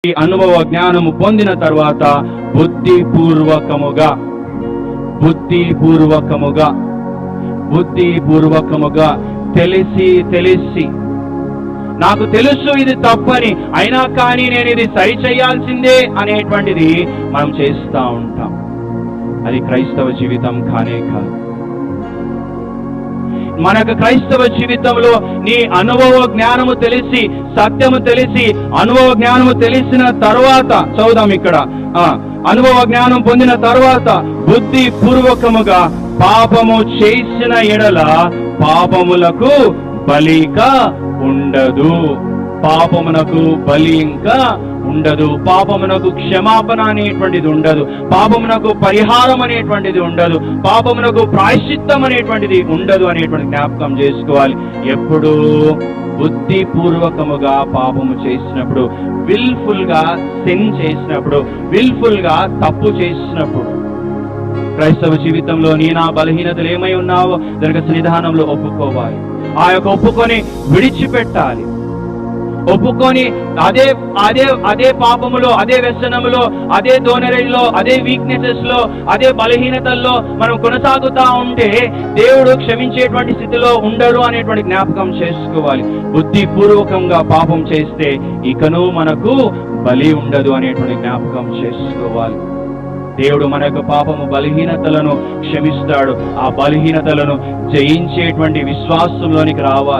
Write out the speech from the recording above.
ఈ అనుభవ జ్ఞానము పొందిన తర్వాత బుద్ధిపూర్వకముగా తెలిసి నాకు తెలుసు ఇది తప్పని, అయినా కానీ నేను ఇది సరి చేయాల్సిందే అనేటువంటిది మనం చేస్తూ ఉంటాం. అది క్రైస్తవ జీవితం కానే కాదు. మనకు క్రైస్తవ జీవితంలో నీ అనుభవ జ్ఞానము తెలిసి, సత్యము తెలిసి, అనుభవ జ్ఞానము తెలిసిన తర్వాత, చదువుదాం ఇక్కడ, అనుభవ జ్ఞానం పొందిన తర్వాత బుద్ధిపూర్వకముగా పాపము చేసిన ఎడల పాపములకు బలిక ఉండదు. పాపమునకు బలి ఇంకా ఉండదు. పాపమునకు క్షమాపణ అనేటువంటిది ఉండదు. పాపమునకు పరిహారం అనేటువంటిది ఉండదు. పాపమునకు ప్రాయశ్చిత్తం అనేటువంటిది ఉండదు అనేటువంటి జ్ఞాపకం చేసుకోవాలి. ఎప్పుడు బుద్ధిపూర్వకముగా పాపము చేసినప్పుడు, విల్ఫుల్ గా సిన్ చేసినప్పుడు, విల్ఫుల్ గా తప్పు చేసినప్పుడు. క్రైస్తవ జీవితంలో నీ నా బలహీనతలు ఏమై ఉన్నావో దానికి సన్నిధానంలో ఒప్పుకోవాలి. ఆ యొక్క ఒప్పుకొని విడిచిపెట్టాలి. ఒప్పుకొని అదే పాపములో, అదే వ్యసనములో, అదే దోనెరలో, అదే వీక్నెసెస్ లో, అదే బలహీనతల్లో మనం కొనసాగుతా ఉంటే దేవుడు క్షమించేటువంటి స్థితిలో ఉండరు అనేటువంటి జ్ఞాపకం చేసుకోవాలి. బుద్ధిపూర్వకంగా పాపం చేస్తే ఇకను మనకు బలి ఉండదు అనేటువంటి జ్ఞాపకం చేసుకోవాలి. దేవుడు మన యొక్క పాపము బలహీనతలను క్షమిస్తాడు. ఆ బలహీనతలను జయించేటువంటి విశ్వాసంలోనికి రావాలి.